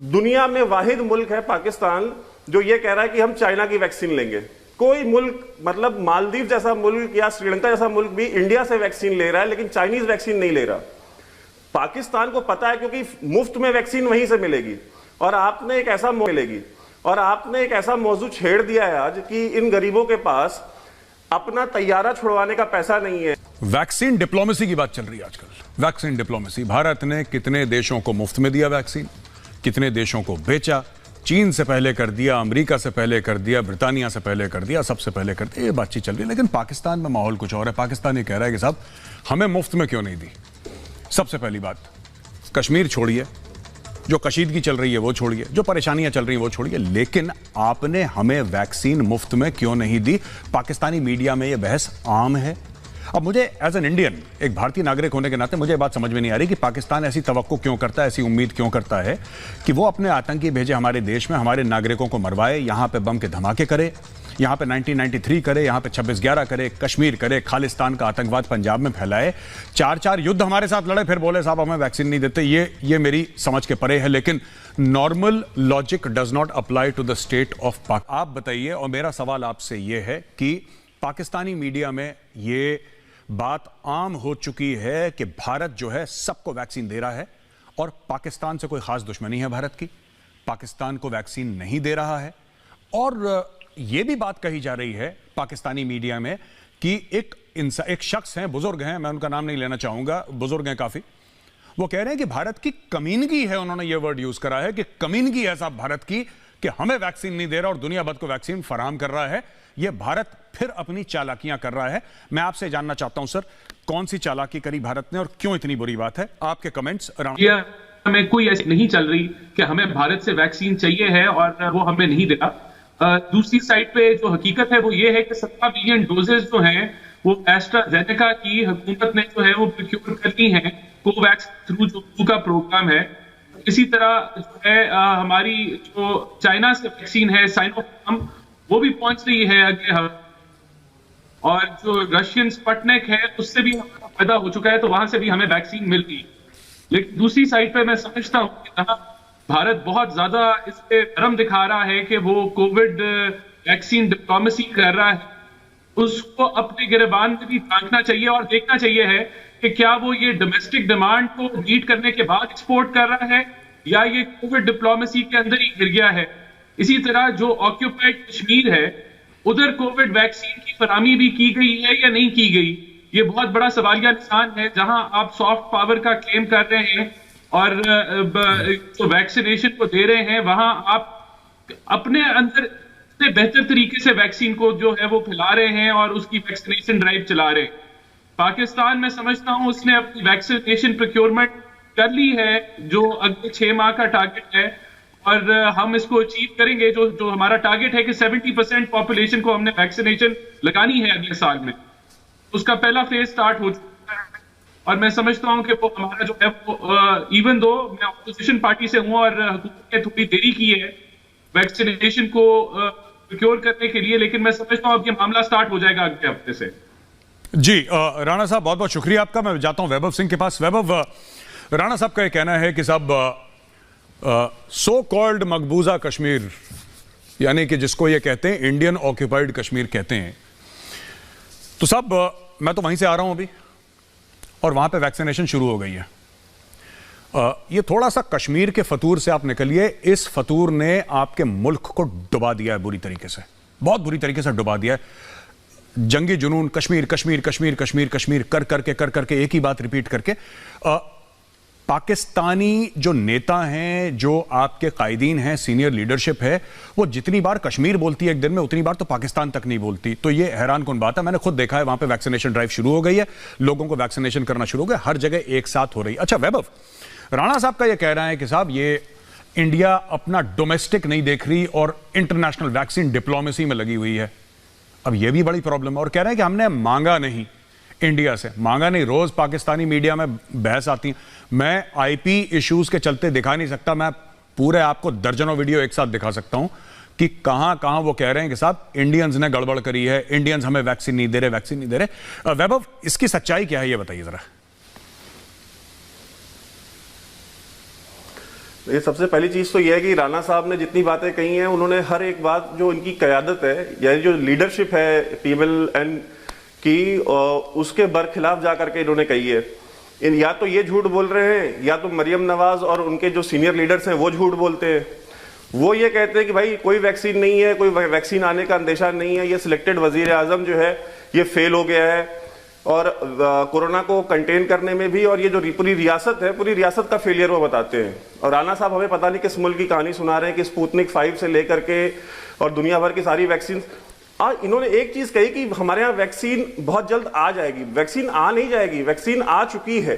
दुनिया में वाहिद मुल्क है पाकिस्तान जो ये कह रहा है कि हम चाइना की वैक्सीन लेंगे। कोई मुल्क, मतलब मालदीव जैसा मुल्क या श्रीलंका जैसा मुल्क भी इंडिया से वैक्सीन ले रहा है, लेकिन चाइनीज वैक्सीन नहीं ले रहा। पाकिस्तान को पता है क्योंकि मुफ्त में वैक्सीन वहीं से मिलेगी। और आपने एक ऐसा मौजू छेड़ दिया है आज कि इन गरीबों के पास अपना तैयारा छुड़वाने का पैसा नहीं है। वैक्सीन डिप्लोमेसी की बात चल रही है आजकल। वैक्सीन डिप्लोमेसी, भारत ने कितने देशों को मुफ्त में दिया वैक्सीन, कितने देशों को बेचा। चीन से पहले कर दिया, अमेरिका से पहले कर दिया, ब्रिटानिया से पहले कर दिया, सबसे पहले कर दिया। ये बातचीत चल रही है, लेकिन पाकिस्तान में माहौल कुछ और है। पाकिस्तान ये कह रहा है कि साहब हमें मुफ्त में क्यों नहीं दी। सबसे पहली बात, कश्मीर छोड़िए, जो कशीदगी चल रही है वो छोड़िए, जो परेशानियां चल रही हैं वो छोड़िए, लेकिन आपने हमें वैक्सीन मुफ्त में क्यों नहीं दी। पाकिस्तानी मीडिया में यह बहस आम है। अब मुझे एज एन इंडियन, एक भारतीय नागरिक होने के नाते मुझे बात समझ में नहीं आ रही कि पाकिस्तान ऐसी तवक्को क्यों करता है, ऐसी उम्मीद क्यों करता है कि वो अपने आतंकी भेजे हमारे देश में, हमारे नागरिकों को मरवाए, यहां पे बम के धमाके करे, यहां पे 1993 करे, यहां पे 26/11 करे, कश्मीर करे, खालिस्तान का आतंकवाद पंजाब में फैलाए, 4 युद्ध हमारे साथ लड़े, फिर बोले साहब हमें वैक्सीन नहीं देते। ये मेरी समझ के परे है, लेकिन normal logic does not apply to the state of Pak. आप बताइए, और मेरा सवाल आपसे यह है कि पाकिस्तानी मीडिया में ये बात आम हो चुकी है कि भारत जो है सबको वैक्सीन दे रहा है और पाकिस्तान से कोई खास दुश्मनी है भारत की, पाकिस्तान को वैक्सीन नहीं दे रहा है। और यह भी बात कही जा रही है पाकिस्तानी मीडिया में कि एक शख्स हैं, बुजुर्ग हैं, मैं उनका नाम नहीं लेना चाहूंगा, बुजुर्ग हैं काफी, वो कह रहे हैं कि भारत की कमीनगी है, उन्होंने यह वर्ड यूज करा है कि कमीनगी है साहब भारत की, कि हमें वैक्सीन नहीं दे रहा और दुनिया भर को वैक्सीन फराहम कर रहा है। यह भारत फिर अपनी चालाकियां कर रहा है। मैं आपसे जानना चाहता हूं सर, कौन सी चालाकी करी भारत ने और क्यों इतनी बुरी बात है? आपके कमेंट्स। हमें कोई ऐसी नहीं चल रही कि हमें भारत से वैक्सीन चाहिए है और वो हमें नहीं देता। दूसरी साइड पे जो हकीकत है वो ये है कि 17 बिलियन डोजेस जो हैं वो एस्ट्राजेनेका की हुकूमत ने जो है वो प्रोक्योर कर ली है कोवैक्स थ्रू, जो का प्रोग्राम है। इसी तरह जो है हमारी जो चाइना से वैक्सीन है साइनोफार्म, वो भी पहुंच रही है अगले हफ्ते। और जो रशियन स्पुतनिक है उससे भी फायदा हो चुका है, तो वहां से भी हमें वैक्सीन मिल गई। लेकिन दूसरी साइड पे मैं समझता हूं कि जहां भारत बहुत ज्यादा इस पे धर्म दिखा रहा है कि वो कोविड वैक्सीन डिप्लोमेसी कर रहा है, उसको अपने गिरबान में भी झांकना चाहिए और देखना चाहिए है कि क्या वो ये डोमेस्टिक डिमांड को मीट करने के बाद एक्सपोर्ट कर रहा है या ये कोविड डिप्लोमेसी के अंदर ही गिर गया है। इसी तरह जो ऑक्यूपाइड कश्मीर है, उधर कोविड वैक्सीन की फराहमी भी की गई है या नहीं की गई, ये बहुत बड़ा सवालिया निशान है। जहां आप सॉफ्ट पावर का क्लेम कर रहे हैं और जो वैक्सीनेशन को दे रहे हैं, वहां आप अपने अंदर से बेहतर तरीके से वैक्सीन को जो है वो फैला रहे हैं और उसकी वैक्सीनेशन ड्राइव चला रहे हैं। पाकिस्तान में समझता हूं उसने अपनी वैक्सीनेशन प्रोक्योरमेंट कर ली है, जो अगले 6 माह का टारगेट है, और हम इसको अचीव करेंगे। जो हमारा टारगेट है कि 70% पॉपुलेशन को हमने वैक्सीनेशन लगानी है अगले साल में, उसका पहला फेज स्टार्ट हो चुका है। और मैं समझता हूं कि वो हमारा जो है वो इवन दो मैं ऑपोजिशन पार्टी से हूं और हुकूमत ने थोड़ी देरी की है वैक्सीनेशन को प्रोक्योर करने के लिए, लेकिन मैं समझता हूं अब ये मामला स्टार्ट हो जाएगा अगले हफ्ते से। जी राणा साहब, बहुत बहुत शुक्रिया आपका। मैं जाता हूं वैभव सिंह के पास। वैभव, राणा साहब का यह कहना है कि साहब सो कॉल्ड मकबूजा कश्मीर, यानी कि जिसको ये कहते हैं इंडियन ऑक्यूपाइड कश्मीर कहते हैं, तो साहब मैं तो वहीं से आ रहा हूं अभी और वहां पे वैक्सीनेशन शुरू हो गई है। ये थोड़ा सा कश्मीर के फतूर से आप निकलिए। इस फतूर ने आपके मुल्क को डुबा दिया है बुरी तरीके से, बहुत बुरी तरीके से डुबा दिया है। जंगी जुनून, कश्मीर कश्मीर कश्मीर कश्मीर कश्मीर कर करके एक ही बात रिपीट करके पाकिस्तानी जो नेता हैं, जो आपके कायदीन हैं, सीनियर लीडरशिप है, वो जितनी बार कश्मीर बोलती है एक दिन में, उतनी बार तो पाकिस्तान तक नहीं बोलती। तो ये हैरान कुन बात है। मैंने खुद देखा है, वहां पे वैक्सीनेशन ड्राइव शुरू हो गई है, लोगों को वैक्सीनेशन करना शुरू हो गया, हर जगह एक साथ हो रही है। अच्छा वैभव, राणा साहब का ये कह रहा है कि साहब ये इंडिया अपना डोमेस्टिक नहीं देख रही और इंटरनेशनल वैक्सीन डिप्लोमेसी में लगी हुई है। अब ये भी बड़ी प्रॉब्लम है। और कह रहे हैं कि हमने मांगा नहीं, इंडिया से मांगा नहीं। रोज पाकिस्तानी मीडिया में बहस आती है, मैं आईपी इश्यूज के चलते दिखा नहीं सकता, मैं पूरे आपको दर्जनों वीडियो एक साथ दिखा सकता हूं कि कहां कहां वो कह रहे हैं कि साहब इंडियंस ने गड़बड़ करी है, इंडियंस हमें वैक्सीन नहीं दे रहे। वैभव, इसकी सच्चाई क्या है ये बताइए जरा। ये सबसे पहली चीज तो यह है कि राणा साहब ने जितनी बातें कही हैं, उन्होंने हर एक बात, जो इनकी क़यादत है या जो लीडरशिप है PMLN की, उसके बरखिलाफ जा करके इन्होंने कही है। या तो ये झूठ बोल रहे हैं, या तो मरियम नवाज और उनके जो सीनियर लीडर्स हैं वो झूठ बोलते हैं। वो ये कहते हैं कि भाई कोई वैक्सीन नहीं है, कोई वैक्सीन आने का अंदेशा नहीं है, ये सिलेक्टेड वजीर आजम जो है ये फेल हो गया है, और कोरोना को कंटेन करने में भी, और ये जो पूरी रियासत है, पूरी रियासत का फेलियर वो बताते हैं। और राणा साहब हमें पता नहीं किस मुल्क की कहानी सुना रहे हैं कि स्पुतनिक 5 से लेकर के और दुनिया भर की सारी वैक्सीन। इन्होंने एक चीज कही कि हमारे यहाँ वैक्सीन बहुत जल्द आ जाएगी। वैक्सीन आ नहीं जाएगी, वैक्सीन आ चुकी है,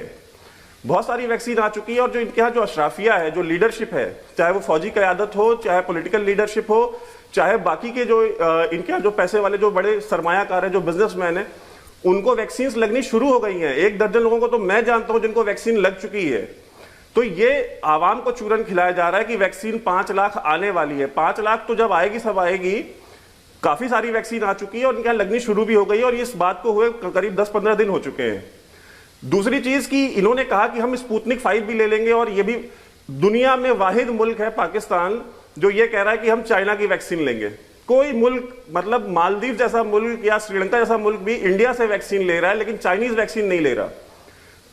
बहुत सारी वैक्सीन आ चुकी है। और जो इनके यहाँ जो अशराफिया है, जो लीडरशिप है, चाहे वो फौजी क़यादत हो, चाहे पॉलिटिकल लीडरशिप हो, चाहे बाकी के जो इनके यहाँ जो पैसे वाले जो बड़े सरमायाकार है, जो बिजनेसमैन है, उनको वैक्सीन लगनी शुरू हो गई हैं। 1 दर्जन लोगों को तो मैं जानता हूं जिनको वैक्सीन लग चुकी है। तो ये आवाम को चूरन खिलाया जा रहा है कि वैक्सीन 5 लाख आने वाली है। 5 लाख तो जब आएगी सब आएगी, काफी सारी वैक्सीन आ चुकी है और इनके यहाँ लगनी शुरू भी हो गई है, और इस बात को हुए करीब 10-15 दिन हो चुके हैं। दूसरी चीज की इन्होंने कहा कि हम स्पुतनिक 5 भी ले लेंगे, और ये भी दुनिया में वाहिद मुल्क है पाकिस्तान जो ये कह रहा है कि हम चाइना की वैक्सीन लेंगे। कोई मुल्क, मतलब मालदीव जैसा मुल्क या श्रीलंका जैसा मुल्क भी इंडिया से वैक्सीन ले रहा है, लेकिन चाइनीज वैक्सीन नहीं ले रहा।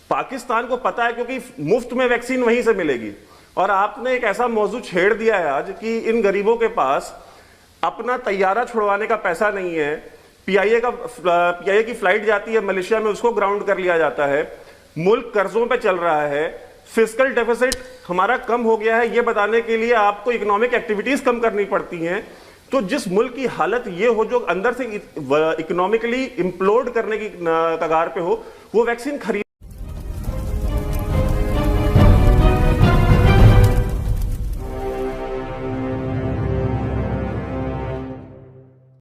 पाकिस्तान को पता है क्योंकि मुफ्त में वैक्सीन वहीं से मिलेगी। और आपने एक ऐसा मौजू छेड़ दिया है आज कि इन गरीबों के पास अपना तैयारा छुड़वाने का पैसा नहीं है। पीआईए की फ्लाइट जाती है मलेशिया में, उसको ग्राउंड कर लिया जाता है। मुल्क कर्जों पे चल रहा है, फिस्कल डेफिसिट हमारा कम हो गया है, ये बताने के लिए आपको इकोनॉमिक एक्टिविटीज कम करनी पड़ती हैं। तो जिस मुल्क की हालत ये हो, जो अंदर से इकोनॉमिकली इम्प्लोड करने की कगार पे हो, वो वैक्सीन खरीद